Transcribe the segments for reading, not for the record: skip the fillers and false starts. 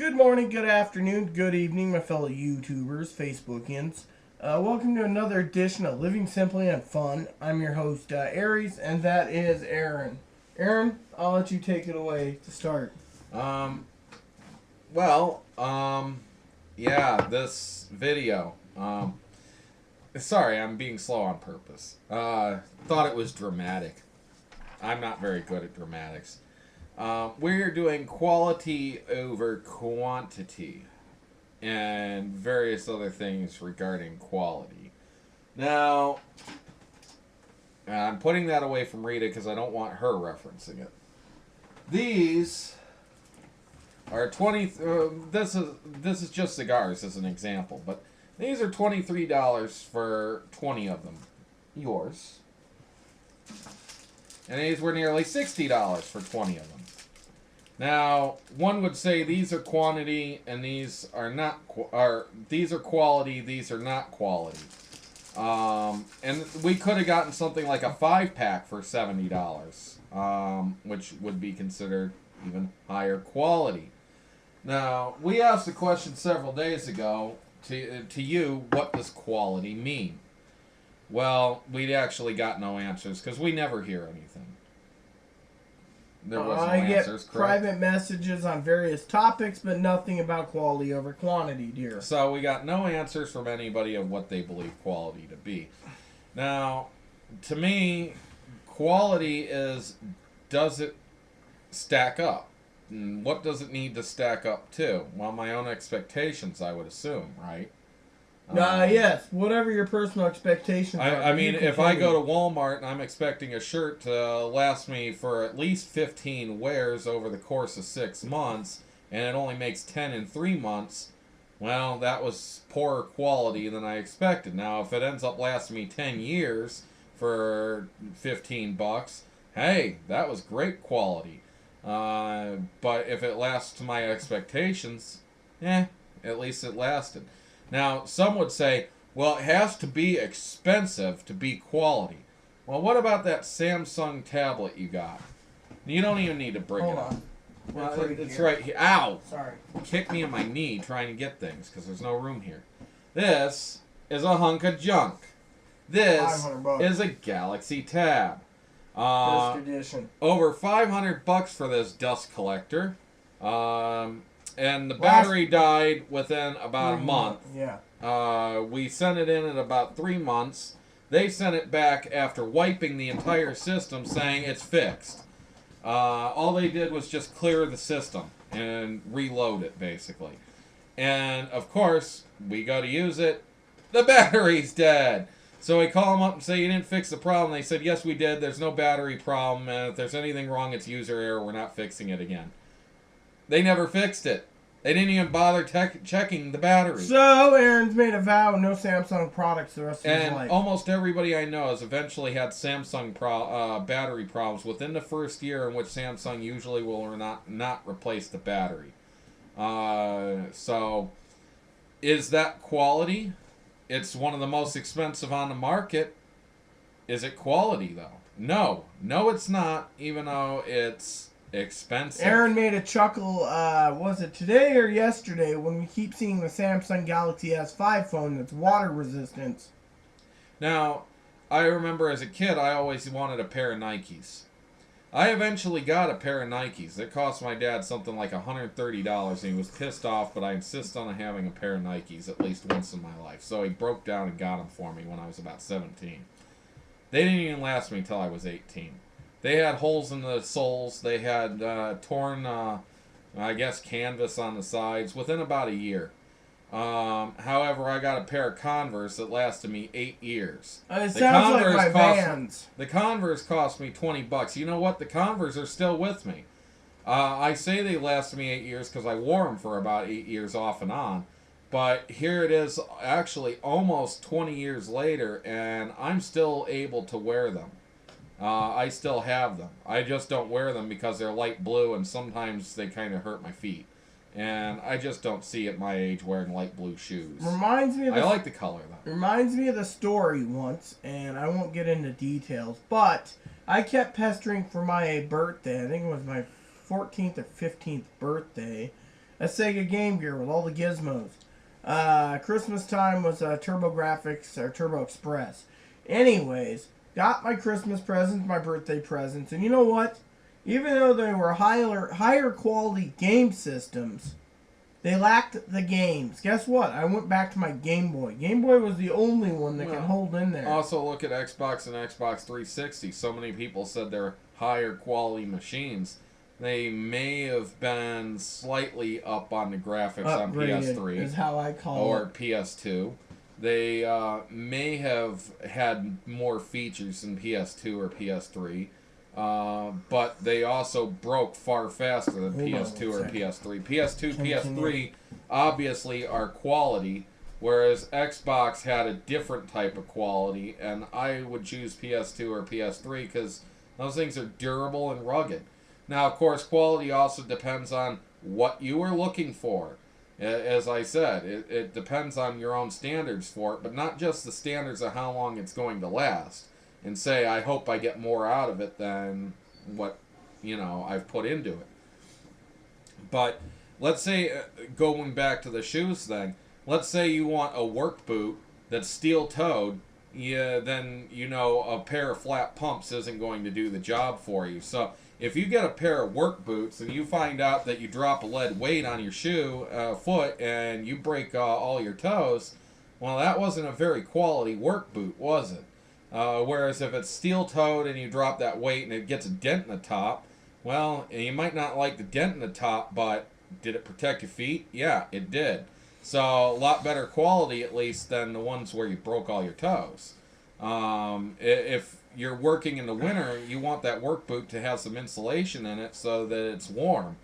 Good morning, good afternoon, good evening, my fellow YouTubers, Facebookians. Welcome to another edition of Living Simply and Fun. I'm your host, Aries, and that is Aaron. Aaron, I'll let you take it away to start. Um, yeah, this video. Sorry, I'm being slow on purpose. Thought it was dramatic. I'm not very good at dramatics. We're doing quality over quantity and various other things regarding quality. Now, I'm putting that away from Rita because I don't want her referencing it. These are 20. This is just cigars as an example, but these are $23 for 20 of them. Yours. And these were nearly $60 for 20 of them. Now, one would say these are quantity and these are not. These are quality. These are not quality. And we could have gotten something like a 5-pack for $70, which would be considered even higher quality. Now, we asked the question several days ago to you, what does quality mean? Well, we actually got no answers because we never hear anything. There was no answers, get private messages on various topics, but nothing about quality over quantity, dear. So we got no answers from anybody of what they believe quality to be. Now, to me, quality is, does it stack up? And what does it need to stack up to? Well, my own expectations, I would assume, right? Yes, whatever your personal expectations are. I mean, if I go to Walmart and I'm expecting a shirt to last me for at least 15 wears over the course of 6 months, and it only makes 10 in 3 months, well, that was poorer quality than I expected. Now, if it ends up lasting me 10 years for $15, hey, that was great quality. But if it lasts to my expectations, at least it lasted. Now, some would say, well, it has to be expensive to be quality. Well, what about that Samsung tablet you got? You don't even need to bring it up. Well, it's right here. Ow! Sorry. Kick me in my knee trying to get things because there's no room here. This is a hunk of junk. This is a Galaxy Tab. First edition. Over $500 for this dust collector. And the battery died within about a month. Yeah. We sent it in at about 3 months. They sent it back after wiping the entire system, saying it's fixed. All they did was just clear the system and reload it, basically. And, of course, we go to use it. The battery's dead. So we call them up and say, you didn't fix the problem. They said, yes, we did. There's no battery problem. And if there's anything wrong, it's user error. We're not fixing it again. They never fixed it. They didn't even bother checking the battery. So, Aaron's made a vow, no Samsung products the rest of his life. And almost everybody I know has eventually had Samsung battery problems within the first year, in which Samsung usually will not replace the battery. So, is that quality? It's one of the most expensive on the market. Is it quality, though? No. No, it's not, even though it's expensive. Aaron made a chuckle, was it today or yesterday, when we keep seeing the Samsung Galaxy S5 phone that's water resistant. Now, I remember as a kid, I always wanted a pair of Nikes. I eventually got a pair of Nikes. It cost my dad something like $130, and he was pissed off, but I insist on having a pair of Nikes at least once in my life. So he broke down and got them for me when I was about 17. They didn't even last me until I was 18. They had holes in the soles. They had torn, I guess, canvas on the sides within about a year. However, I got a pair of Converse that lasted me 8 years. It sounds like my Vans. The Converse cost me $20. You know what? The Converse are still with me. I say they lasted me 8 years because I wore them for about 8 years off and on. But here it is, actually almost 20 years later, and I'm still able to wear them. I still have them. I just don't wear them because they're light blue and sometimes they kind of hurt my feet. And I just don't see at my age wearing light blue shoes. Reminds me of I like the color, though. Reminds me of the story once, and I won't get into details, but I kept pestering for my birthday. I think it was my 14th or 15th birthday. a Sega Game Gear with all the gizmos. Christmas time was TurboGrafx or Turbo Express. Anyways, got my Christmas presents, my birthday presents, and you know what? Even though they were higher quality game systems, they lacked the games. Guess what? I went back to my Game Boy. Game Boy was the only one that could hold in there. Also, look at Xbox and Xbox 360. So many people said they're higher quality machines. They may have been slightly up on the graphics on PS3 is how I call or it. PS2. They may have had more features than PS2 or PS3. But they also broke far faster than PS2 or PS3. PS2, PS3 obviously are quality, whereas Xbox had a different type of quality, and I would choose PS2 or PS3 because those things are durable and rugged. Now, of course, quality also depends on what you are looking for. As I said, it depends on your own standards for it, but not just the standards of how long it's going to last. And say, I hope I get more out of it than what, I've put into it. But let's say, going back to the shoes thing, let's say you want a work boot that's steel-toed, then, a pair of flat pumps isn't going to do the job for you. So if you get a pair of work boots and you find out that you drop a lead weight on your foot, and you break all your toes, well, that wasn't a very quality work boot, was it? Whereas if it's steel-toed and you drop that weight and it gets a dent in the top, well, you might not like the dent in the top, but did it protect your feet? Yeah, it did. So a lot better quality, at least, than the ones where you broke all your toes. If you're working in the winter, you want that work boot to have some insulation in it so that it's warm.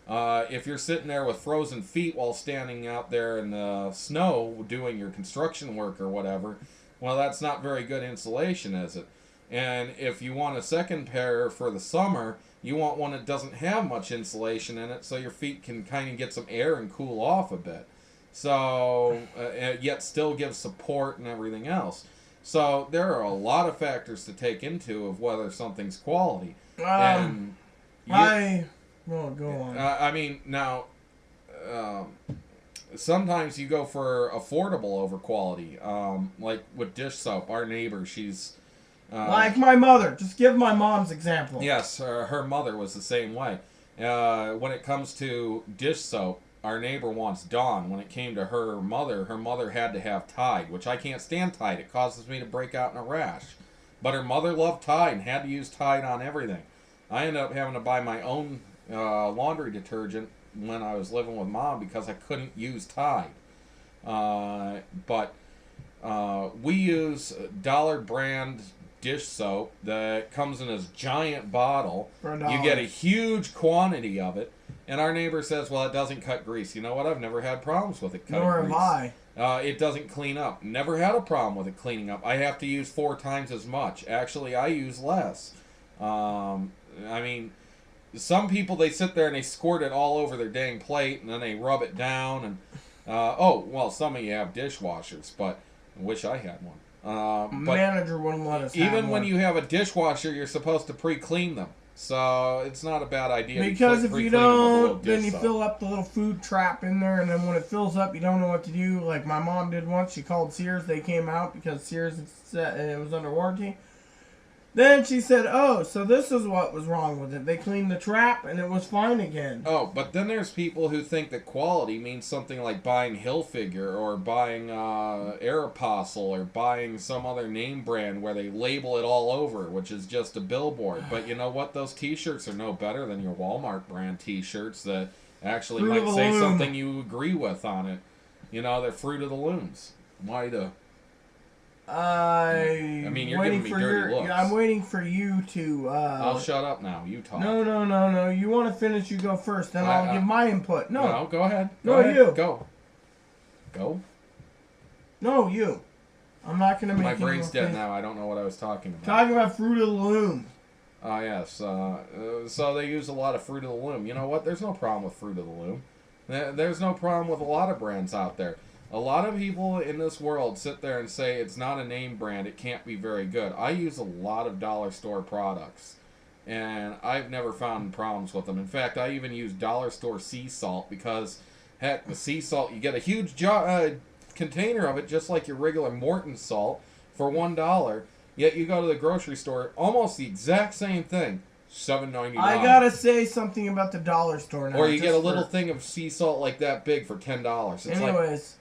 If you're sitting there with frozen feet while standing out there in the snow doing your construction work or whatever, well, that's not very good insulation, is it? And if you want a second pair for the summer, you want one that doesn't have much insulation in it so your feet can kind of get some air and cool off a bit. So, yet still give support and everything else. So, there are a lot of factors to take into of whether something's quality. Go on. Sometimes you go for affordable over quality. Like with dish soap, our neighbor, she's... like my mother. Just give my mom's example. Yes, her mother was the same way. When it comes to dish soap, our neighbor wants Dawn. When it came to her mother had to have Tide, which I can't stand Tide. It causes me to break out in a rash. But her mother loved Tide and had to use Tide on everything. I ended up having to buy my own laundry detergent when I was living with Mom because I couldn't use Tide. But we use Dollar Brand dish soap that comes in this giant bottle. You get a huge quantity of it. And our neighbor says, well, it doesn't cut grease. You know what? I've never had problems with it cutting grease. Nor have I. It doesn't clean up. Never had a problem with it cleaning up. I have to use 4 times as much. Actually, I use less. Some people, they sit there and they squirt it all over their dang plate, and then they rub it down. And some of you have dishwashers, but I wish I had one. Manager wouldn't let us have even when one. you have a dishwasher, you're supposed to pre-clean them. So it's not a bad idea. Because if you don't, then you fill up the little food trap in there, and then when it fills up, you don't know what to do. Like my mom did once. She called Sears. They came out because Sears said it was under warranty. Then she said, oh, so this is what was wrong with it. They cleaned the trap, and it was fine again. Oh, but then there's people who think that quality means something like buying Hilfiger or buying Aeropostale or buying some other name brand where they label it all over, which is just a billboard. But you know what? Those T-shirts are no better than your Walmart brand T-shirts that actually might say something you agree with on it. They're Fruit of the Looms. Why the... you're giving me dirty looks. I'm waiting for you to... I'll shut up now. You talk. No. You want to finish, you go first. Then I'll give my input. No, go ahead. You. Go. No, you. I'm not going to make my brain's dead now. I don't know what I was talking about. Talking about Fruit of the Loom. Yes. So they use a lot of Fruit of the Loom. You know what? There's no problem with Fruit of the Loom. There's no problem with a lot of brands out there. A lot of people in this world sit there and say it's not a name brand, it can't be very good. I use a lot of dollar store products. and I've never found problems with them. In fact, I even use dollar store sea salt because, heck, the sea salt, you get a huge container of it, just like your regular Morton salt, for $1. Yet you go to the grocery store, almost the exact same thing, $7.99. I gotta say something about the dollar store now. Or you get a little thing of sea salt like that big for $10. It's anyways,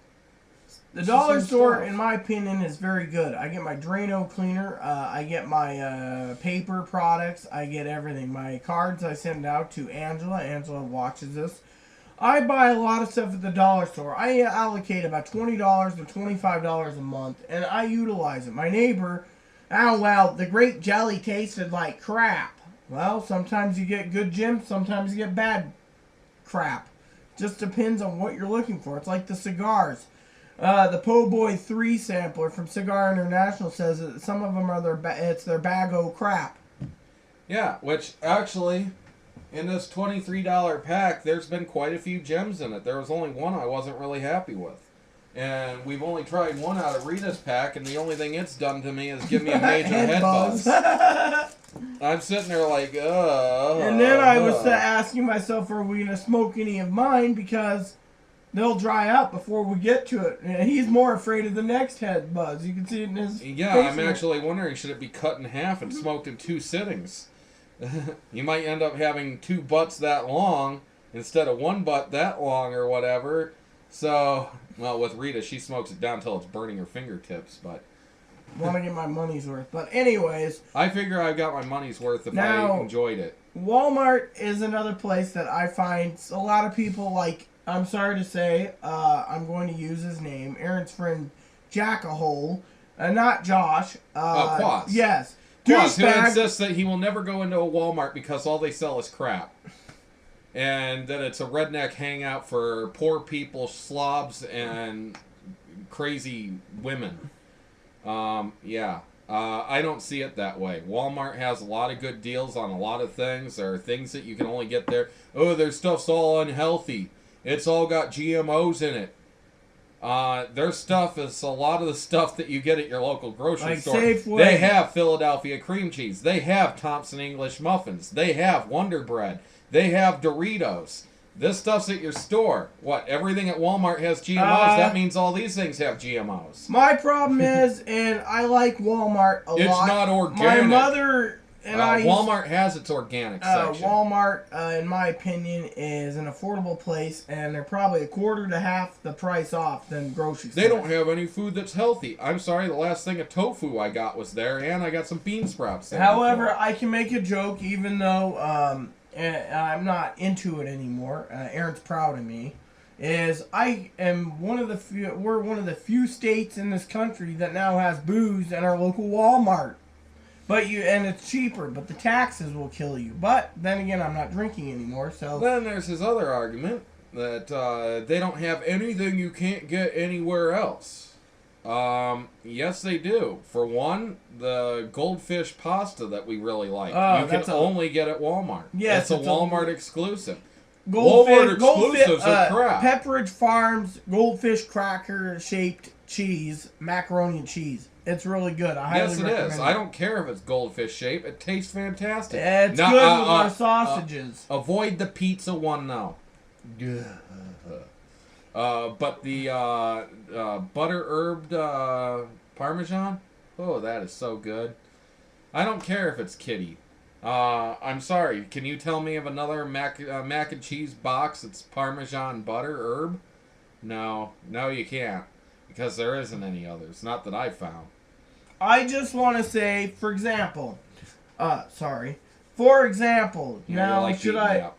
the dollar store, in my opinion, is very good. I get my Drano cleaner. I get my paper products. I get everything. My cards I send out to Angela. Angela watches this. I buy a lot of stuff at the dollar store. I allocate about $20 to $25 a month, and I utilize it. My neighbor, well, the grape jelly tasted like crap. Well, sometimes you get good gems, sometimes you get bad crap. Just depends on what you're looking for. It's like the cigars. The Po' Boy 3 sampler from Cigar International says that some of them are their bag o' crap. Yeah, which actually, in this $23 pack, there's been quite a few gems in it. There was only one I wasn't really happy with. And we've only tried one out of Rita's pack, and the only thing it's done to me is give me a major head buzz. I'm sitting there like, And then I was asking myself, are we going to smoke any of mine? Because they'll dry out before we get to it. And he's more afraid of the next head buzz. You can see it in his face. I'm actually wondering, should it be cut in half and smoked in 2 sittings? You might end up having 2 butts that long instead of 1 butt that long or whatever. So, well, with Rita, she smokes it down until it's burning her fingertips, but... want to get my money's worth. But anyways... I figure I got my money's worth if I enjoyed it. Walmart is another place that I find a lot of people like... I'm sorry to say, I'm going to use his name. Aaron's friend, Jackahole. Not Josh. Quaz. Yes. Quaz, who insists that he will never go into a Walmart because all they sell is crap. And that it's a redneck hangout for poor people, slobs, and crazy women. I don't see it that way. Walmart has a lot of good deals on a lot of things. There are things that you can only get there. Oh, their stuff's all unhealthy. It's all got GMOs in it. Their stuff is a lot of the stuff that you get at your local grocery store. Safeway. They have Philadelphia cream cheese. They have Thompson English muffins. They have Wonder Bread. They have Doritos. This stuff's at your store. What, everything at Walmart has GMOs? That means all these things have GMOs. My problem is, and I like Walmart a lot. It's not organic. My mother and Walmart has its organic section. Walmart, in my opinion, is an affordable place, and they're probably a quarter to half the price off than grocery stores. They don't have any food that's healthy. I'm sorry, the last thing of tofu I got was there, and I got some bean sprouts there. However, I can make a joke, even though I'm not into it anymore. Aaron's proud of me. I am one of the few. We're one of the few states in this country that now has booze in our local Walmart. And it's cheaper, but the taxes will kill you. But then again, I'm not drinking anymore, so. Then there's his other argument that they don't have anything you can't get anywhere else. Yes, they do. For one, the goldfish pasta that we really like, you can only get at Walmart. Yes, it's a Walmart exclusive. Walmart exclusives are crap. Pepperidge Farms goldfish cracker shaped cheese, macaroni and cheese. It's really good. I highly recommend it. I don't care if it's goldfish shape. It tastes fantastic. It's good with our sausages. Avoid the pizza one now. But the butter herbed Parmesan, oh, that is so good. I don't care if it's kitty. I'm sorry. Can you tell me of another mac and cheese box that's Parmesan butter herb? No, you can't. Because there isn't any others. Not that I've found. I just want to say, for example, now should I...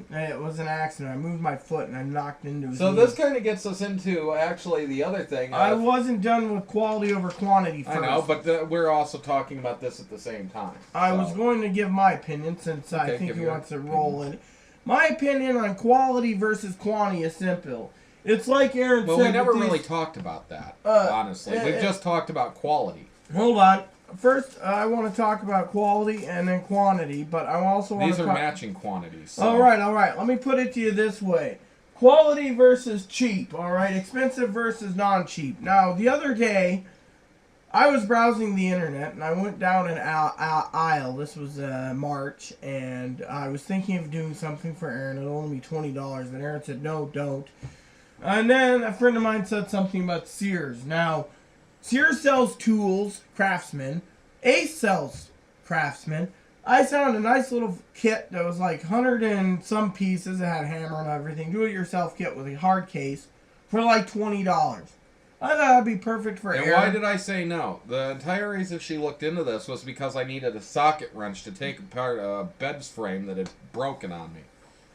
It was an accident. I moved my foot and I knocked into his knee. This kind of gets us into, actually, the other thing. I wasn't done with quality over quantity first. I know, but we're also talking about this at the same time. I was going to give my opinion since I think he wants to roll in. My opinion on quality versus quantity is simple. It's like Aaron said. Well, we never really talked about that, honestly. We've just talked about quality. Hold on. First, I want to talk about quality and then quantity, but I also want to These are matching quantities. So. All right. Let me put it to you this way. Quality versus cheap, all right? Expensive versus non-cheap. Now, the other day, I was browsing the internet and I went down an aisle. This was March, and I was thinking of doing something for Aaron. It'll only be $20, and Aaron said, "No, don't." And then a friend of mine said something about Sears. Now, Sears sells tools, Craftsman. Ace sells Craftsman. I found a nice little kit that was like 100 and some pieces. It had a hammer and everything. Do-it-yourself kit with a hard case for like $20. I thought that'd be perfect for And Aaron. why did I say no? The entire reason she looked into this was because I needed a socket wrench to take apart a bed's frame that had broken on me.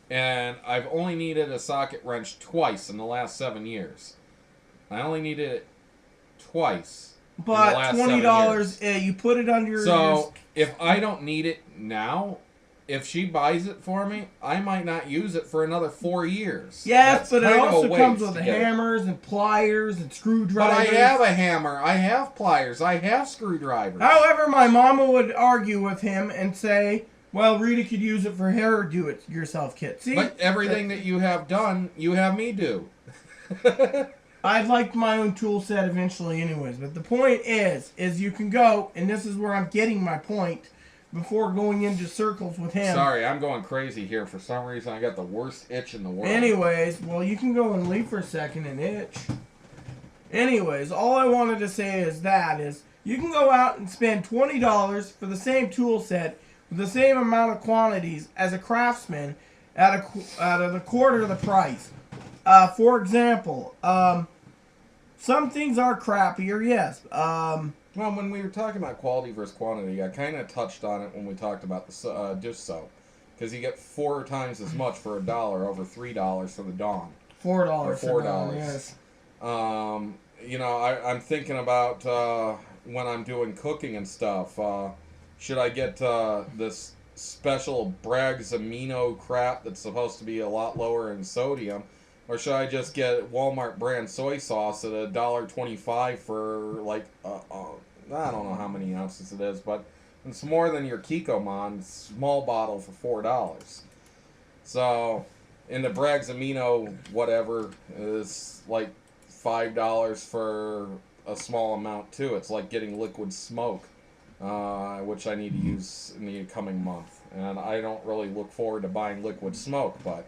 And I've only needed a socket wrench twice in the last 7 years. I only needed it twice. But $20, you put it under your... So, if I don't need it now, if she buys it for me, I might not use it for another 4 years. Yes, but it kind of a also comes waste with to get it. hammers and pliers and screwdrivers. But I have a hammer, I have pliers, I have screwdrivers. However, my mama would argue with him and say, well, Rita could use it for her do-it-yourself kit. See? But everything that you have done, you have me do. I'd like my own tool set eventually anyways. But the point is you can go, and this is where I'm getting my point, before going into circles with him. Sorry, I'm going crazy here. For some reason, I got the worst itch in the world. Anyways, well, you can go and leave for a second and itch. Anyways, all I wanted to say is you can go out and spend $20 for the same tool set with the same amount of quantities as a Craftsman at a quarter of the price. For example, some things are crappier, yes. Well, when we were talking about quality versus quantity, I kind of touched on it when we talked about the dish soap. Because you get 4 times as much for $1 over $3 for the Dawn. $4 for $4, yes. I'm thinking about when I'm doing cooking and stuff. Should I get this special Bragg's amino crap that's supposed to be a lot lower in sodium? Or should I just get Walmart brand soy sauce at $1.25 for like, I don't know how many ounces it is, but it's more than your Kikkoman small bottle for $4. So, and the Bragg's amino whatever is like $5 for a small amount too. It's like getting liquid smoke, which I need to use in the coming month. And I don't really look forward to buying liquid smoke, but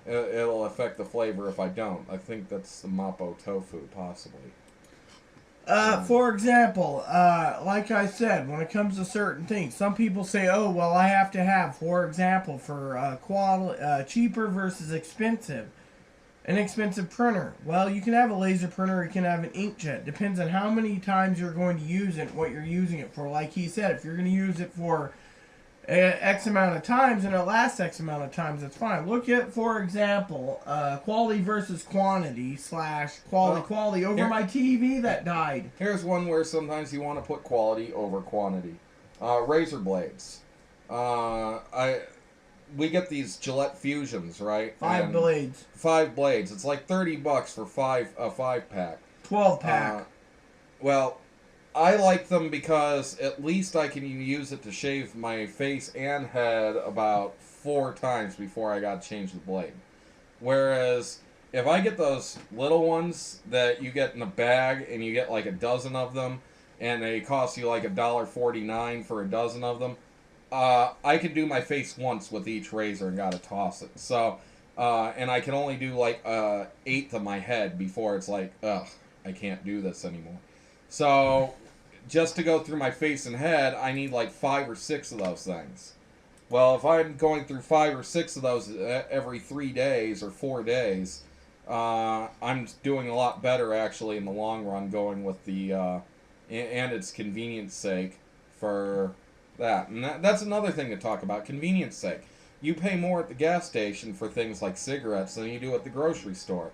it'll affect the flavor if I don't. I think that's the Mapo tofu, possibly. For example, like I said, when it comes to certain things, some people say, oh, well, I have to have, for example, for cheaper versus expensive, an expensive printer. Well, you can have a laser printer, or you can have an inkjet. Depends on how many times you're going to use it, what you're using it for. Like he said, if you're going to use it for X amount of times and it lasts X amount of times, that's fine. Look at, for example, quality versus quantity / quality over my TV that died. Here's one where sometimes you want to put quality over quantity. Razor blades. We get these Gillette Fusions, right? 5 blades. 5 blades. It's like $30 for a 5-pack. 12-pack. Well, I like them because at least I can use it to shave my face and head about 4 times before I got to change the blade. Whereas if I get those little ones that you get in a bag and you get like a dozen of them and they cost you like $1.49 for a dozen of them, I can do my face once with each razor and gotta toss it. So, and I can only do like 1/8 of my head before it's like, ugh, I can't do this anymore. So, just to go through my face and head, I need like 5 or 6 of those things. Well, if I'm going through 5 or 6 of those every 3 days or 4 days, I'm doing a lot better actually in the long run going with the, and its convenience sake for that. And that's another thing to talk about, convenience sake. You pay more at the gas station for things like cigarettes than you do at the grocery store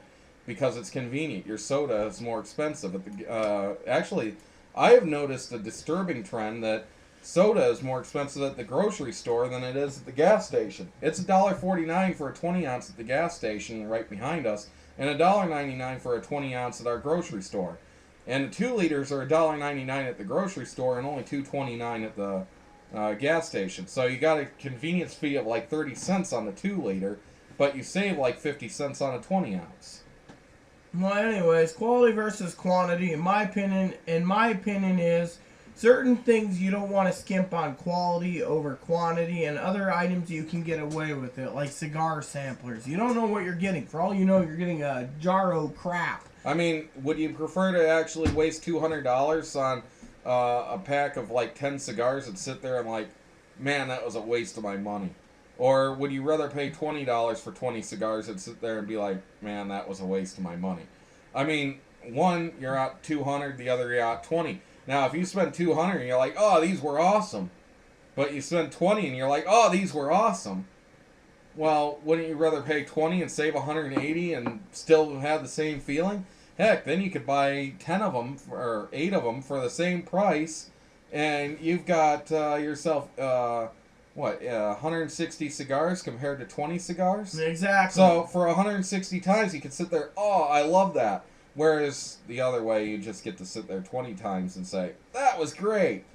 because it's convenient. Your soda is more expensive at the, actually, I have noticed a disturbing trend that soda is more expensive at the grocery store than it is at the gas station. It's $1.49 for a 20 ounce at the gas station right behind us, and $1.99 for a 20 ounce at our grocery store. And the 2 liters are $1.99 at the grocery store and only $2.29 at the gas station. So you got a convenience fee of like 30 cents on the 2 liter, but you save like 50 cents on a 20 ounce. Well, anyways, quality versus quantity, in my opinion, is certain things you don't want to skimp on quality over quantity, and other items you can get away with it, like cigar samplers. You don't know what you're getting. For all you know, you're getting a jar of crap. I mean, would you prefer to actually waste $200 on a pack of like 10 cigars and sit there and like, man, that was a waste of my money? Or would you rather pay $20 for 20 cigars and sit there and be like, man, that was a waste of my money? I mean, one, you're out 200, the other, you're out 20. Now, if you spend 200 and you're like, oh, these were awesome, but you spend 20 and you're like, oh, these were awesome, well, wouldn't you rather pay 20 and save 180 and still have the same feeling? Heck, then you could buy 10 of them or 8 of them for the same price, and you've got yourself 160 cigars compared to 20 cigars? Exactly. So for 160 times, you could sit there, oh, I love that. Whereas the other way, you just get to sit there 20 times and say, that was great.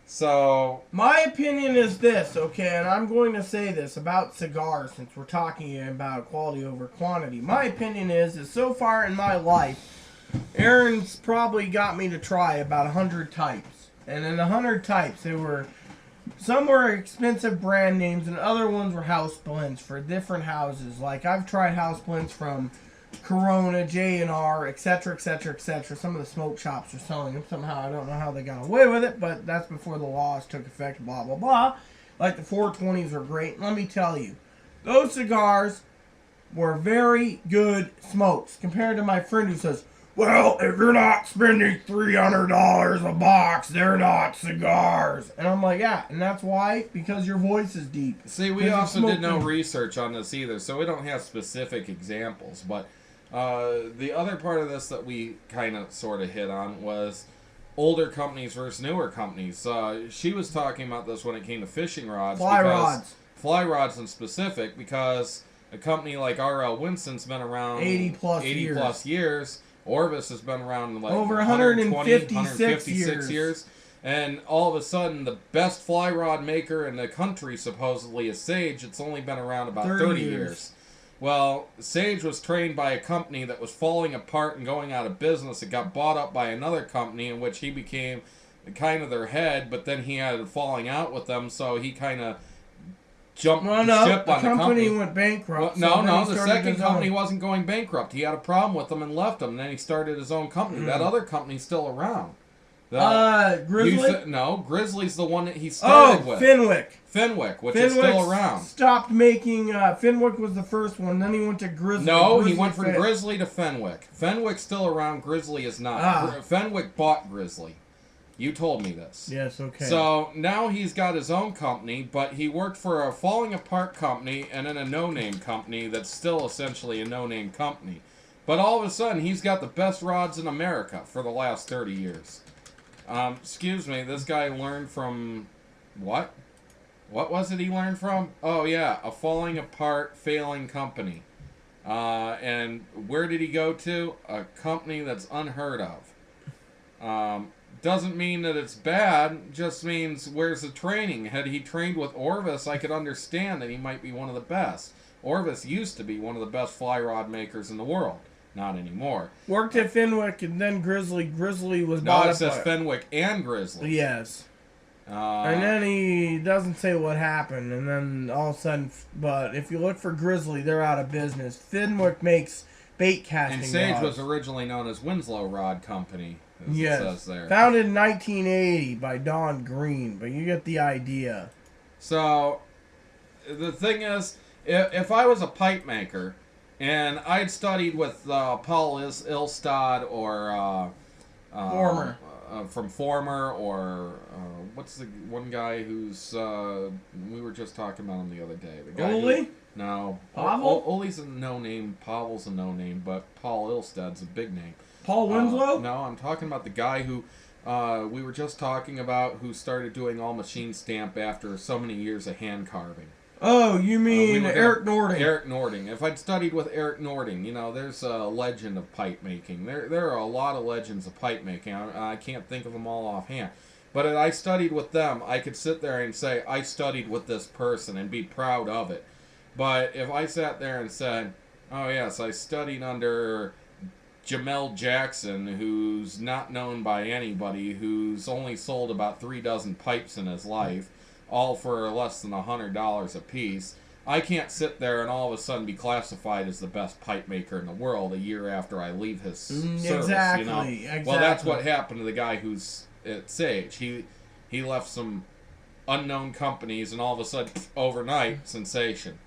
So my opinion is this, okay, and I'm going to say this about cigars since we're talking about quality over quantity. My opinion is so far in my life, Aaron's probably got me to try about 100 types. And in 100 types, some were expensive brand names and other ones were house blends for different houses. Like I've tried house blends from Corona, J&R, etc., etc., etc. Some of the smoke shops are selling them somehow. I don't know how they got away with it, but that's before the laws took effect, blah, blah, blah. Like the 420s are great. Let me tell you, those cigars were very good smokes compared to my friend who says, well, if you're not spending $300 a box, they're not cigars. And I'm like, yeah, and that's why, because your voice is deep. See, we also did no research on this either, so we don't have specific examples. But the other part of this that we kind of sort of hit on was older companies versus newer companies. She was talking about this when it came to fishing rods. Fly rods in specific, because a company like R.L. Winston's been around 80 plus years. Orvis has been around like over 156 years. And all of a sudden, the best fly rod maker in the country supposedly is Sage. It's only been around about 30 years. Well, Sage was trained by a company that was falling apart and going out of business. It got bought up by another company in which he became kind of their head, but then he had a falling out with them, so he kind of jumped ship on the company. Went bankrupt. The second company wasn't going bankrupt. He had a problem with them and left them, and then he started his own company. That other company's still around. Grizzly? Grizzly's the one that he started with. Fenwick, which is still around. Stopped making, Fenwick was the first one, then he went to Grizzly. No, he went from Grizzly to Fenwick. Fenwick's still around, Grizzly is not. Fenwick bought Grizzly. You told me this. Yes, okay. So now he's got his own company, but he worked for a falling apart company and then a no-name company that's still essentially a no-name company. But all of a sudden, he's got the best rods in America for the last 30 years. Excuse me, this guy learned from what? What was it he learned from? Oh, yeah, a falling apart, failing company. And where did he go to? A company that's unheard of. Doesn't mean that it's bad, just means where's the training? Had he trained with Orvis, I could understand that he might be one of the best. Orvis used to be one of the best fly rod makers in the world. Not anymore. Worked at Fenwick and then Grizzly. Grizzly was bought up. No, it says Fenwick and Grizzly. Yes. And then he doesn't say what happened, and then all of a sudden, but if you look for Grizzly, they're out of business. Fenwick makes bait casting rods. And Sage rods. was originally known as Winslow Rod Company. Yes. It says there. Founded in 1980 by Don Green, but you get the idea. So, the thing is, if I was a pipe maker, and I'd studied with Paul Ilstad or Former. From Former, or what's the one guy who's we were just talking about him the other day? The guy Ole? No. Pavel? Ole's a no-name, Pavel's a no-name, but Paul Ilstad's a big name. Paul Winslow? No, I'm talking about the guy who we were just talking about, who started doing all machine stamp after so many years of hand carving. Oh, you mean Eric Nording? Eric Nording. If I'd studied with Eric Nording, there's a legend of pipe making. There are a lot of legends of pipe making. I can't think of them all offhand. But if I studied with them, I could sit there and say, I studied with this person and be proud of it. But if I sat there and said, oh yes, I studied under Jamel Jackson, who's not known by anybody, who's only sold about 3 dozen pipes in his life, all for less than $100 a piece. I can't sit there and all of a sudden be classified as the best pipe maker in the world a year after I leave his service. Exactly. Well, that's what happened to the guy who's at Sage. He left some unknown companies and all of a sudden, overnight, sensation.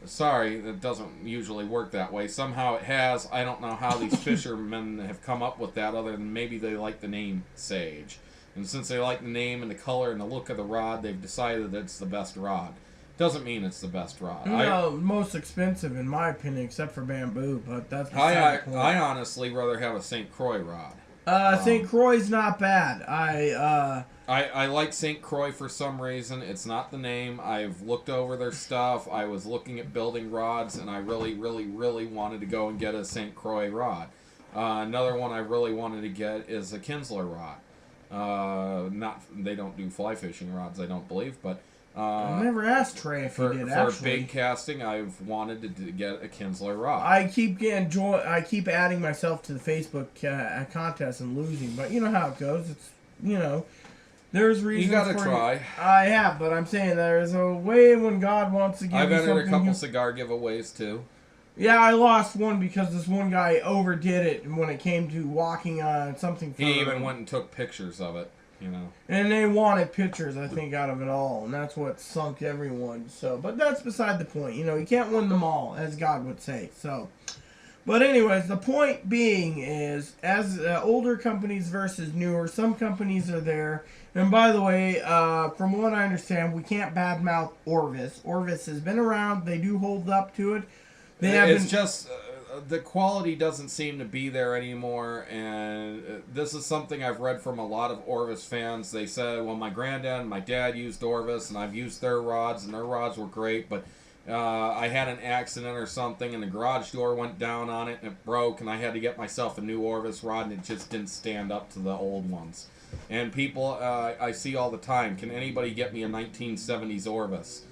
Sorry, it doesn't usually work that way. Somehow it has. I don't know how these fishermen have come up with that, other than maybe they like the name Sage. And since they like the name and the color and the look of the rod, they've decided that it's the best rod. Doesn't mean it's the best rod. No, most expensive in my opinion, except for bamboo, but that's beside the point. I honestly rather have a St. Croix rod. St. Croix's not bad. I like St. Croix for some reason. It's not the name. I've looked over their stuff. I was looking at building rods, and I really, really, really wanted to go and get a St. Croix rod. Another one I really wanted to get is a Kinsler rod. They don't do fly fishing rods, I don't believe, but I never asked Trey if he did. Actually, for big casting, I've wanted to get a Kinsler rod. I keep adding myself to the Facebook contest and losing, but you know how it goes. It's there's reasons. You gotta try. I have, but I'm saying there's a way when God wants to give you something. I've entered a couple cigar giveaways too. Yeah, I lost one because this one guy overdid it when it came to walking on something. He even went and took pictures of it. And they wanted pictures, I think, out of it all, and that's what sunk everyone. So, but that's beside the point. You can't win them all, as God would say. So, but anyways, the point being is, as older companies versus newer, some companies are there. And by the way, from what I understand, we can't badmouth Orvis. Orvis has been around; they do hold up to it. Just the quality doesn't seem to be there anymore, and this is something I've read from a lot of Orvis fans. They said, well, my granddad and my dad used Orvis, and I've used their rods, and their rods were great, but I had an accident or something, and the garage door went down on it, and it broke, and I had to get myself a new Orvis rod, and it just didn't stand up to the old ones. And people I see all the time, can anybody get me a 1970s Orvis?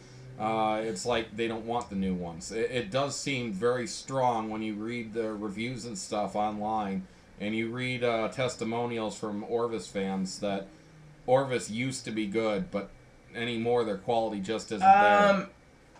It's like they don't want the new ones. It does seem very strong when you read the reviews and stuff online, and you read testimonials from Orvis fans that Orvis used to be good, but anymore their quality just isn't there.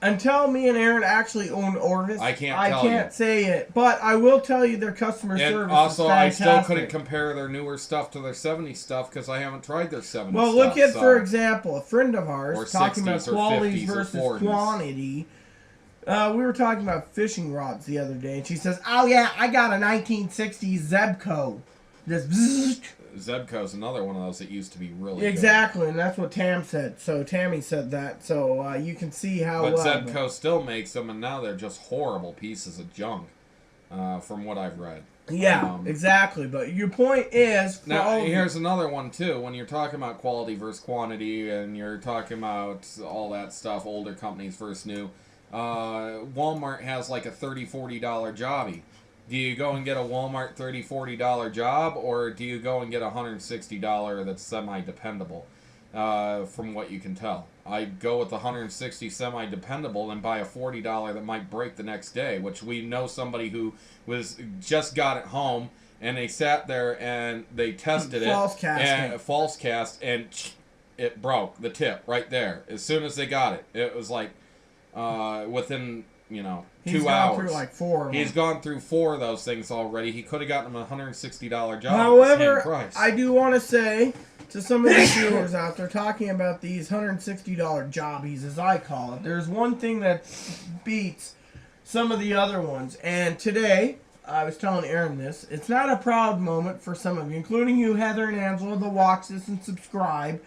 Until me and Aaron actually owned Orvis, I can't say it, but I will tell you their customer service also, is fantastic. I still couldn't compare their newer stuff to their 70s stuff because I haven't tried their 70s stuff. Well, look at, for example, a friend of ours talking about quality versus 40s. Quantity. We were talking about fishing rods the other day, and she says, "Oh yeah, I got a 1960s Zebco." This Zebco's another one of those that used to be really exactly, good. And that's what Tam said. So Tammy said that. So you can see how. But Zebco still makes them, and now they're just horrible pieces of junk, from what I've read. Yeah, exactly. But your point is. Now here's another one too. When you're talking about quality versus quantity, and you're talking about all that stuff, older companies versus new. Walmart has like a $30-$40 jobby. Do you go and get a Walmart $30-$40 job, or do you go and get a $160 that's semi-dependable? From what you can tell, I go with the $160 semi-dependable and buy a $40 that might break the next day. Which we know somebody who just got it home, and they sat there and they tested false cast, and it broke the tip right there as soon as they got it. It was like within 2 hours. He's gone through like 4 of them. He's gone through 4 of those things already. He could have gotten him a $160 job. However, at the same price. I do want to say to some of the viewers out there talking about these $160 jobbies, as I call it, there's one thing that beats some of the other ones. And today, I was telling Aaron this, it's not a proud moment for some of you, including you, Heather and Angela, that watch this and subscribe.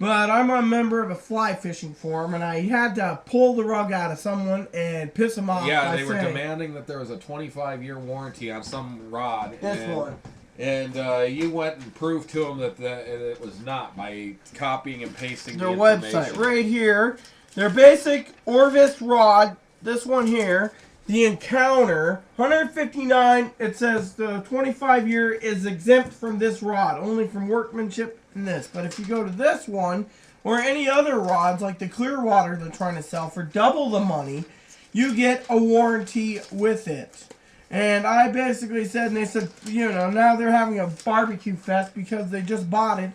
But I'm a member of a fly fishing forum, and I had to pull the rug out of someone and piss them off. Yeah, they were demanding that there was a 25-year warranty on some rod. This one. And you went and proved to them that it was not by copying and pasting their website right here. Their basic Orvis rod, this one here, the Encounter, $159. It says the 25-year is exempt from this rod, only from workmanship and this. But if you go to this one, or any other rods like the Clearwater they're trying to sell for double the money, you get a warranty with it. And I basically said, and they said, now they're having a barbecue fest because they just bought it,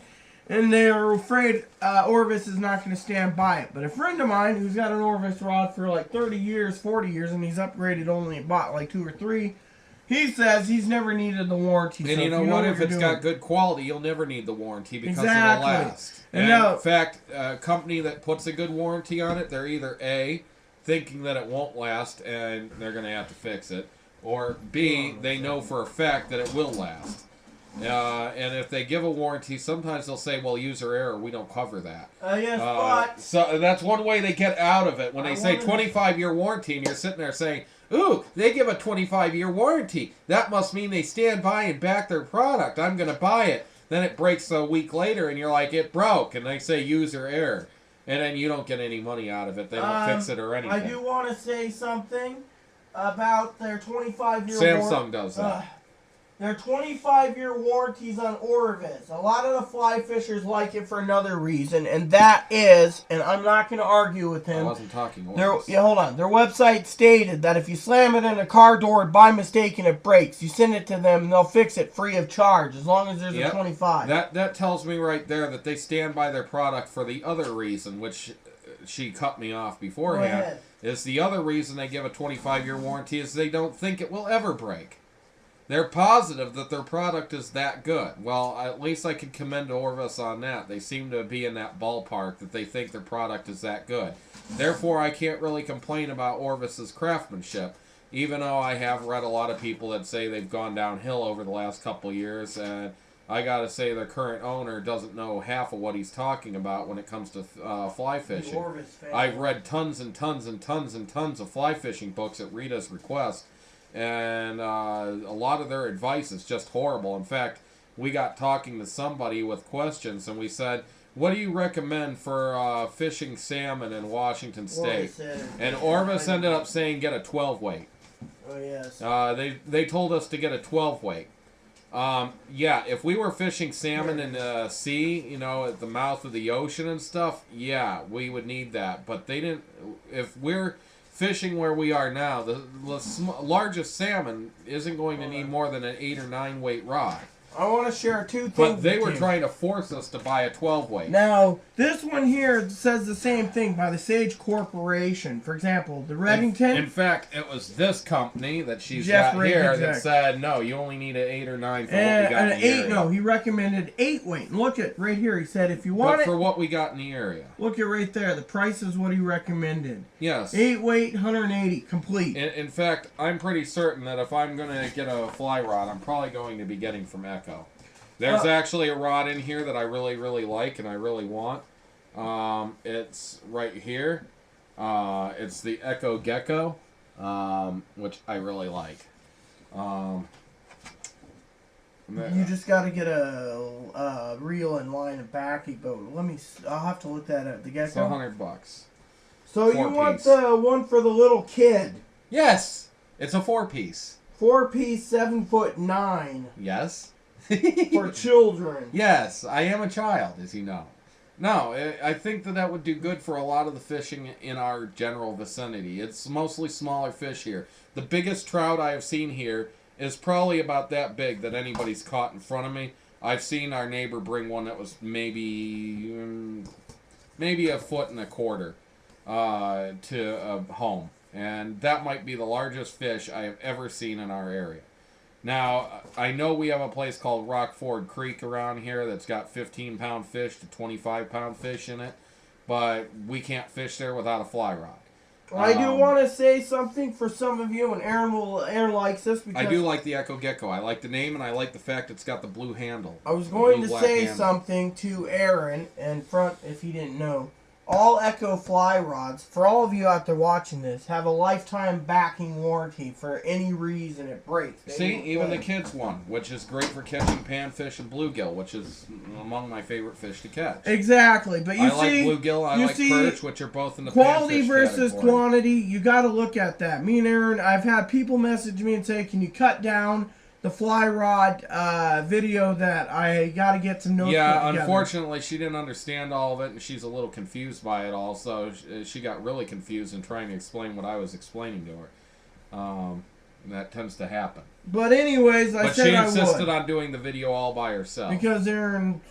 and they are afraid Orvis is not going to stand by it. But a friend of mine who's got an Orvis rod for like 30 years, 40 years, and he's upgraded only bought like 2 or 3, he says he's never needed the warranty. And so you know what? If it's got good quality, you'll never need the warranty because it'll last. And in fact, a company that puts a good warranty on it, they're either A, thinking that it won't last and they're going to have to fix it, or B, they know for a fact that it will last. And if they give a warranty, sometimes they'll say, well, user error, we don't cover that. Yes, but... So that's one way they get out of it. When they say 25-year warranty and you're sitting there saying, ooh, they give a 25-year warranty. That must mean they stand by and back their product. I'm going to buy it. Then it breaks a week later and you're like, it broke. And they say user error. And then you don't get any money out of it. They don't fix it or anything. I do want to say something about their 25-year Samsung does that. Their 25-year warranties on Orvis. A lot of the fly fishers like it for another reason, and that is, and I'm not going to argue with him. I wasn't talking Orvis. Hold on. Their website stated that if you slam it in a car door by mistake and it breaks, you send it to them and they'll fix it free of charge as long as there's a 25. That tells me right there that they stand by their product for the other reason, which she cut me off beforehand. Is the other reason they give a 25-year warranty is they don't think it will ever break. They're positive that their product is that good. Well, at least I can commend Orvis on that. They seem to be in that ballpark that they think their product is that good. Therefore, I can't really complain about Orvis's craftsmanship, even though I have read a lot of people that say they've gone downhill over the last couple of years, and I gotta say their current owner doesn't know half of what he's talking about when it comes to fly fishing. I've read tons and tons and tons and tons of fly fishing books at Rita's request, and a lot of their advice is just horrible. In fact, we got talking to somebody with questions, and we said, what do you recommend for fishing salmon in Washington State? And Orvis ended up saying get a 12 weight. Oh, yes. They told us to get a 12 weight. Yeah, if we were fishing salmon in the sea, at the mouth of the ocean and stuff, yeah, we would need that. But they didn't. If we're fishing where we are now, the largest salmon isn't going to need more than an 8 or 9 weight rod. I want to share 2 things. But they were trying to force us to buy a 12 weight. Now, this one here says the same thing by the Sage Corporation. For example, the Redington. In fact, it was this company that she's got here that said, no, you only need an 8 or 9 for what we got in the area. No, he recommended 8 weight. And look at right here. He said if you want But for what we got in the area. Look at right there. The price is what he recommended. Yes. 8 weight, 180, complete. In fact, I'm pretty certain that if I'm going to get a fly rod, I'm probably going to be getting from Echo. There's actually a rod in here that I really, really like and I really want. It's right here. It's the Echo Gecko, which I really like. You just got to get a reel and line and backing boat. I'll have to look that up. The Gecko? It's $100. So you want the one for the little kid? Yes! It's a 4-piece. 4-piece, 7'9". Yes. For children. Yes, I am a child, as you know. No, I think that would do good for a lot of the fishing in our general vicinity. It's mostly smaller fish here. The biggest trout I have seen here is probably about that big that anybody's caught in front of me. I've seen our neighbor bring one that was maybe 1.25 foot to home. And that might be the largest fish I have ever seen in our area. Now, I know we have a place called Rockford Creek around here that's got 15-pound fish to 25-pound fish in it, but we can't fish there without a fly rod. I do want to say something for some of you, and Aaron likes this because I do like the Echo Gecko. I like the name, and I like the fact it's got the blue handle. I was going to say something to Aaron in front, if he didn't know. All Echo fly rods, for all of you out there watching this, have a lifetime backing warranty for any reason it breaks. See, even the kids one, which is great for catching panfish and bluegill, which is among my favorite fish to catch. Exactly, but I like bluegill, I like perch, which are both in the quality panfish versus category. quantity. You got to look at that. Me and Aaron, I've had people message me and say, "Can you cut down the fly rod video that I got to get some notes?" Yeah, unfortunately, she didn't understand all of it, and she's a little confused by it all, so she got really confused in trying to explain what I was explaining to her. That tends to happen. But anyways, I But said she I insisted would. on doing the video all by herself. Because Aaron...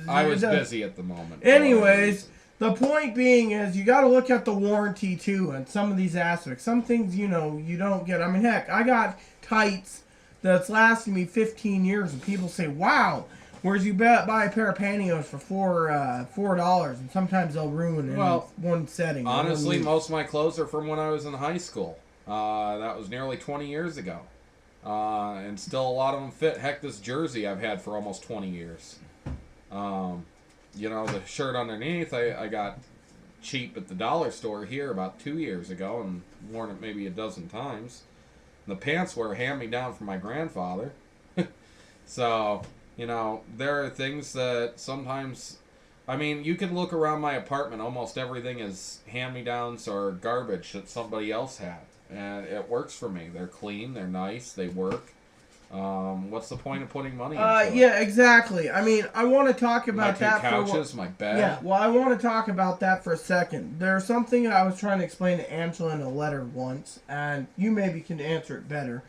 I was busy at the moment. Anyways, the point being is you got to look at the warranty too and some of these aspects. Some things, you don't get. I mean, heck, I got tights that's lasted me 15 years and people say, wow, whereas you buy a pair of pantyhose for $4 and sometimes they'll ruin in one setting. Honestly, most of my clothes are from when I was in high school. That was nearly 20 years ago. And still a lot of them fit. Heck, this jersey I've had for almost 20 years. The shirt underneath I got cheap at the dollar store here about 2 years ago and worn it maybe a dozen times. The pants were hand-me-down from my grandfather. So, there are things that sometimes... I mean, you can look around my apartment. Almost everything is hand-me-downs or garbage that somebody else had. And it works for me. They're clean, they're nice, they work. What's the point of putting money into it? Yeah, exactly. I mean, I want to talk about that. My two couches, my bed. Yeah, well, I want to talk about that for a second. There's something I was trying to explain to Angela in a letter once, and you maybe can answer it better.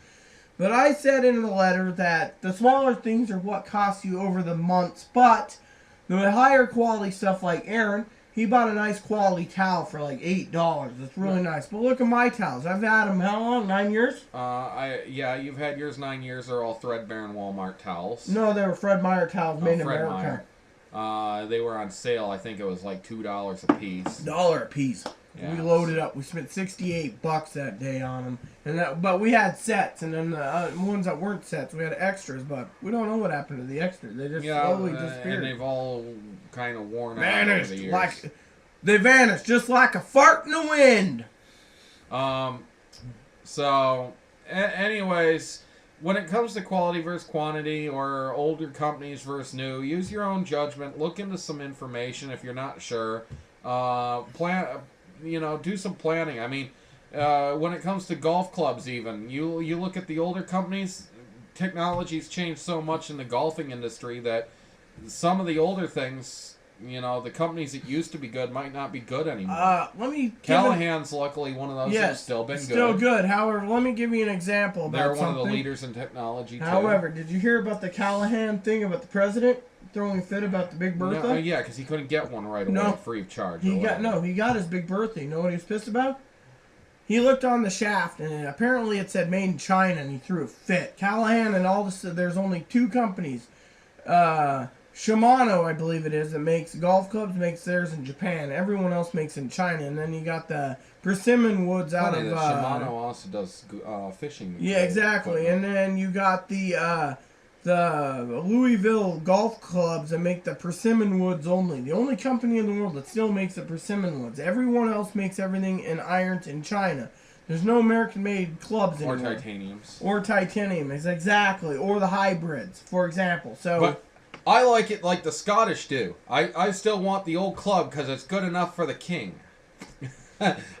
But I said in the letter that the smaller things are what cost you over the months, but the higher quality stuff like Aaron, he bought a nice quality towel for like $8. It's really nice. But look at my towels. I've had them how long? 9 years? You've had yours 9 years. They're all Threadbare and Walmart towels. No, they were Fred Meyer towels made in Fred America. Meyer. They were on sale. I think it was like $2 a piece. $1 a piece. Yeah. We loaded up. We spent $68 that day on them, but we had sets, and then the ones that weren't sets, we had extras. But we don't know what happened to the extras. They just slowly disappeared. And they've all kind of worn out vanished over the years. They vanished just like a fart in the wind. Anyways, when it comes to quality versus quantity or older companies versus new, use your own judgment. Look into some information if you're not sure. Do some planning. I mean, when it comes to golf clubs even, you look at the older companies, technology's changed so much in the golfing industry that some of the older things, the companies that used to be good might not be good anymore. Callahan's luckily one of those that's still been good. Still good. However, let me give you an example about They're one something. of the leaders in technology, too. However, did you hear about the Callahan thing about the president throwing a fit about the Big Bertha? No, yeah, because he couldn't get one right away free of charge. He got his Big Bertha. You know what he was pissed about? He looked on the shaft, and apparently it said made in China, and he threw a fit. Callahan and all this, there's only 2 companies. Shimano, I believe it is, that makes golf clubs, makes theirs in Japan. Everyone else makes in China. And then you got the Persimmon Woods out of... Shimano also does fishing. Yeah, exactly. And then you got the Louisville golf clubs that make the Persimmon Woods only. The only company in the world that still makes the Persimmon Woods. Everyone else makes everything in irons in China. There's no American-made clubs anymore. Or titanium, exactly. Or the hybrids, for example. But I like it like the Scottish do. I still want the old club because it's good enough for the king.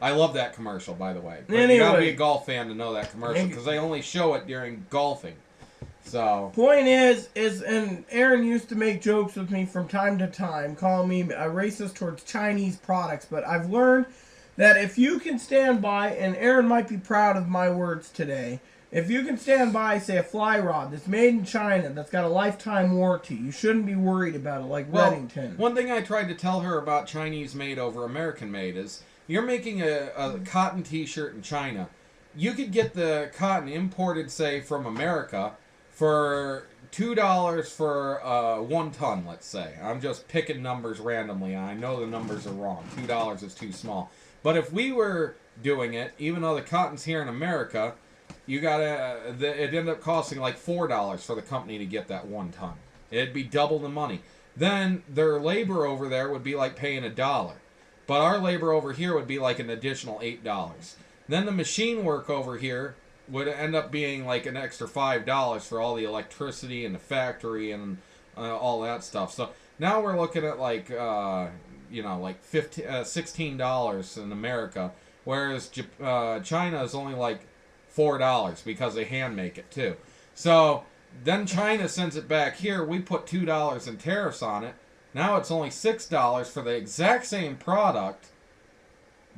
I love that commercial, by the way. But you gotta be a golf fan to know that commercial because they only show it during golfing. So point is, and Aaron used to make jokes with me from time to time, calling me a racist towards Chinese products. But I've learned that if you can stand by, and Aaron might be proud of my words today, if you can stand by, say, a fly rod that's made in China, that's got a lifetime warranty, you shouldn't be worried about it like Reddington. One thing I tried to tell her about Chinese made over American made is, you're making a cotton t-shirt in China. You could get the cotton imported, say, from America for $2 for 1 ton, let's say. I'm just picking numbers randomly. I know the numbers are wrong. $2 is too small. But if we were doing it, even though the cotton's here in America, it'd end up costing like $4 for the company to get that 1 ton. It'd be double the money. Then their labor over there would be like paying $1. But our labor over here would be like an additional $8. Then the machine work over here would end up being like an extra $5 for all the electricity and the factory and all that stuff. So now we're looking at like like $16 in America, whereas China is only like $4 because they hand make it too. So then China sends it back here. We put $2 in tariffs on it. Now it's only $6 for the exact same product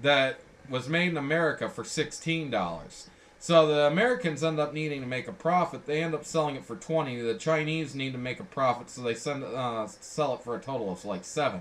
that was made in America for $16. So the Americans end up needing to make a profit. They end up selling it for 20. The Chinese need to make a profit, so they sell it for a total of like 7,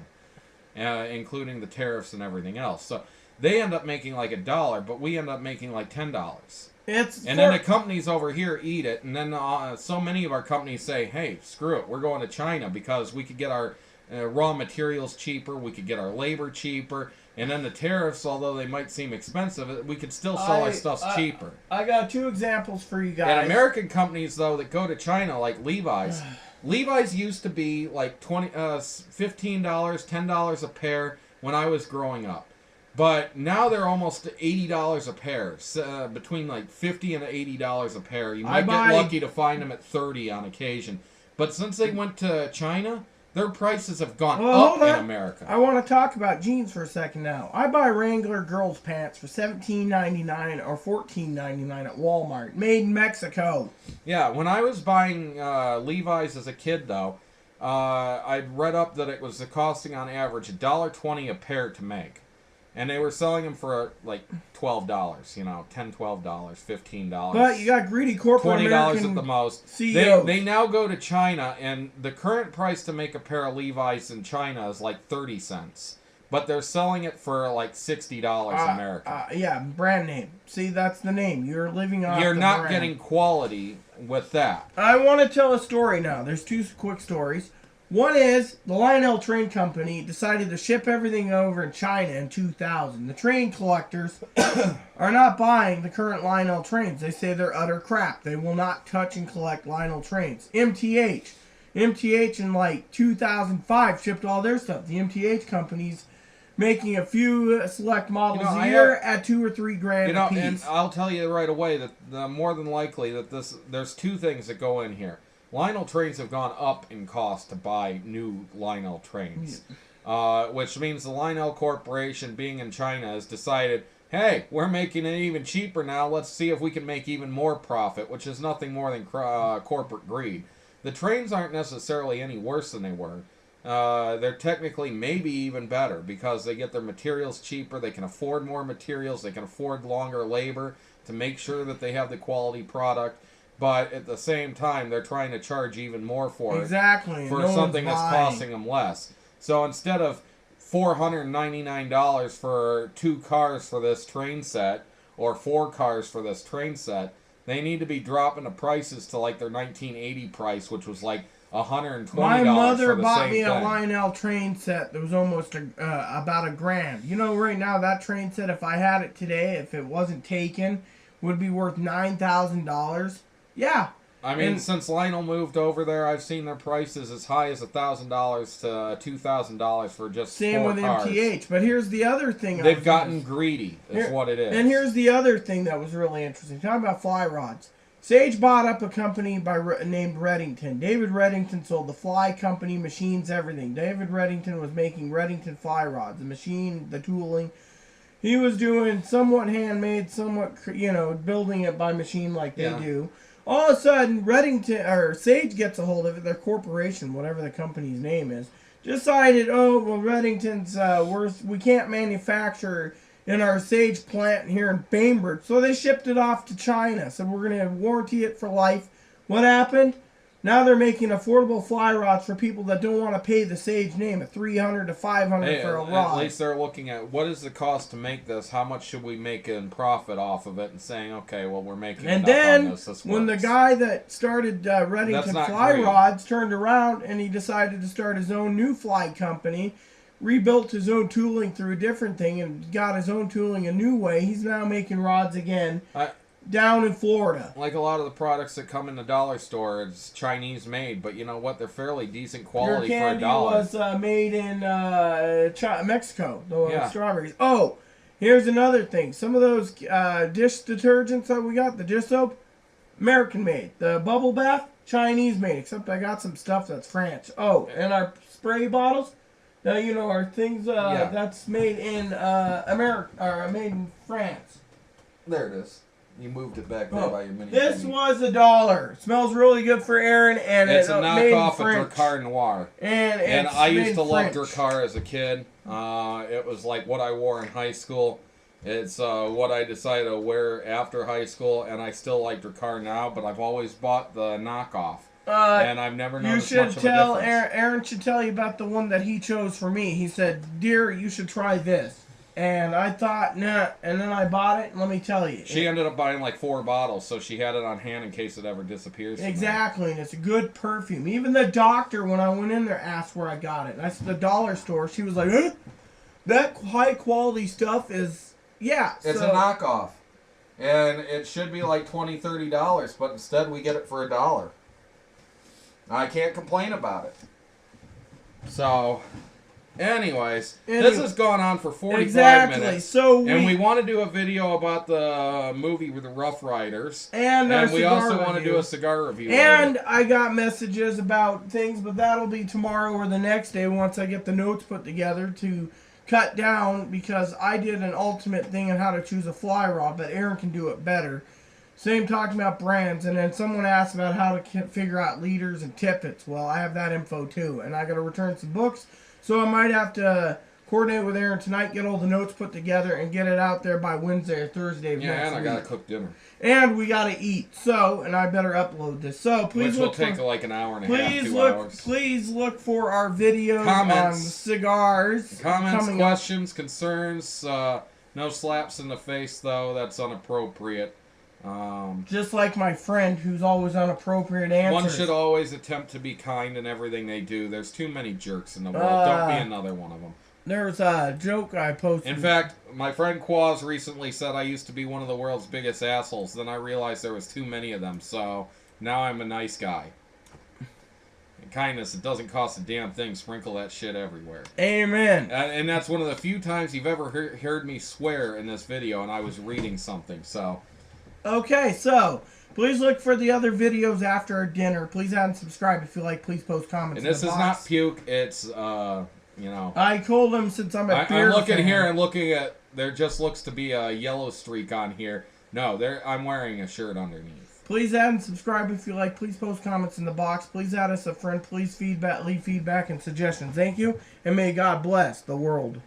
including the tariffs and everything else. So they end up making like $1, but we end up making like $10. And then the companies over here eat it, and then so many of our companies say, hey, screw it, we're going to China because we could get our raw materials cheaper, we could get our labor cheaper, and then the tariffs, although they might seem expensive, we could still sell our stuff cheaper. I got 2 examples for you guys. And American companies, though, that go to China, like Levi's, Levi's used to be like $15, $10 a pair when I was growing up. But now they're almost $80 a pair, between like $50 and $80 a pair. You might get lucky to find them at $30 on occasion. But since they went to China, their prices have gone up in America. I want to talk about jeans for a second now. I buy Wrangler girls pants for $17.99 or $14.99 at Walmart, made in Mexico. Yeah, when I was buying Levi's as a kid, though, I'd read up that it was costing on average $1.20 a pair to make. And they were selling them for like $12, $10, $12, $15. But you got greedy corporate $20 American at the most. CEOs. They now go to China, and the current price to make a pair of Levi's in China is like 30 cents. But they're selling it for like $60 American. Yeah, brand name. See, that's the name. You're living off You're the not brand. getting quality with that. I want to tell a story now. There's 2 quick stories. One is the Lionel Train Company decided to ship everything over in China in 2000. The train collectors are not buying the current Lionel trains. They say they're utter crap. They will not touch and collect Lionel trains. MTH in like 2005 shipped all their stuff. The MTH company's making a few select models a year at $2 or $3 grand a piece. And I'll tell you right away that more than likely that there's 2 things that go in here. Lionel trains have gone up in cost to buy new Lionel trains, which means the Lionel Corporation, being in China, has decided, hey, we're making it even cheaper now. Let's see if we can make even more profit, which is nothing more than corporate greed. The trains aren't necessarily any worse than they were. They're technically maybe even better because they get their materials cheaper. They can afford more materials. They can afford longer labor to make sure that they have the quality product. But at the same time, they're trying to charge even more for it. Exactly. For something that's costing them less. So instead of $499 for 2 cars for this train set, or 4 cars for this train set, they need to be dropping the prices to like their 1980 price, which was like $120. My mother bought me a Lionel train set that was almost about $1,000. You know, right now that train set, if I had it today, if it wasn't taken, would be worth $9,000. Yeah. I mean, since Lionel moved over there, I've seen their prices as high as $1,000 to $2,000 for just 4 cars. Same with MTH. But here's the other thing. They've gotten greedy, is what it is. And here's the other thing that was really interesting. Talking about fly rods. Sage bought up a company named Reddington. David Reddington sold the fly company, machines, everything. David Reddington was making Reddington fly rods. The machine, the tooling. He was doing somewhat handmade, somewhat, building it by machine like they do. All of a sudden, Sage gets a hold of it, their corporation, whatever the company's name is, decided, Reddington's, we can't manufacture in our Sage plant here in Bainbridge. So they shipped it off to China. So we're going to warranty it for life. What happened? Now they're making affordable fly rods for people that don't want to pay the Sage name at $300 to $500 for a rod. At least they're looking at what is the cost to make this, how much should we make in profit off of it, and saying, okay, well, we're making enough on this. This when works. the guy that started Reddington Fly Rods turned around and he decided to start his own new fly company, rebuilt his own tooling through a different thing and got his own tooling a new way, he's now making rods again. Down in Florida. Like a lot of the products that come in the dollar store, it's Chinese made, but you know what? They're fairly decent quality for $1. Was made in Mexico, the strawberries. Oh, here's another thing. Some of those dish detergents that we got, the dish soap, American made. The bubble bath, Chinese made, except I got some stuff that's French. Oh, and our spray bottles, now our things that's made in America, or made in France. There it is. You moved it back there by your mini. This was $1. It smells really good for Aaron, and it's a knockoff of Drakkar Noir. And I used to love Drakkar as a kid. It was like what I wore in high school. It's what I decided to wear after high school, and I still like Drakkar now, but I've always bought the knockoff. And I've never noticed you should much tell of a difference. Aaron should tell you about the one that he chose for me. He said, "Dear, you should try this." And I thought, nah. And then I bought it, and let me tell you, She ended up buying like 4 bottles, so she had it on hand in case it ever disappears. exactly, and it's a good perfume. Even the doctor, when I went in there, asked where I got it. And I said the dollar store. She was like, "Huh? That high quality stuff is." Yeah, It's a knockoff. And it should be like $20, $30, but instead we get it for $1. I can't complain about it. So, anyways, this has gone on for 45 minutes. So and we want to do a video about the movie with the Rough Riders. And we also want to do a cigar review. And I got messages about things, but that'll be tomorrow or the next day once I get the notes put together to cut down, because I did an ultimate thing on how to choose a fly rod, but Aaron can do it better. Same talking about brands, and then someone asked about how to figure out leaders and tippets. Well, I have that info too, and I got to return some books, so I might have to coordinate with Aaron tonight, get all the notes put together, and get it out there by Wednesday or Thursday of next week. Yeah, and I gotta cook dinner. And we gotta eat. So, and I better upload this. So please Which will take like an hour and a half, 2 hours. Please look for our videos Comments. on cigars. Comments, questions, concerns. No slaps in the face, though. That's inappropriate. Just like my friend who's always inappropriate answers. One should always attempt to be kind in everything they do. There's too many jerks in the world. Don't be another one of them. There's a joke I posted. In fact, my friend Quaz recently said I used to be one of the world's biggest assholes. Then I realized there was too many of them, so now I'm a nice guy. And kindness, it doesn't cost a damn thing. Sprinkle that shit everywhere. Amen. And that's one of the few times you've ever heard me swear in this video, and I was reading something, so... Okay, so... Please look for the other videos after our dinner. Please add and subscribe if you like. Please post comments And this is not puke, it's, you know... I told him since I'm a beer I'm looking fan. here and looking at... There just looks to be a yellow streak on here. No, I'm wearing a shirt underneath. Please add and subscribe if you like. Please post comments in the box. Please add us a friend. Please leave feedback and suggestions. Thank you, and may God bless the world.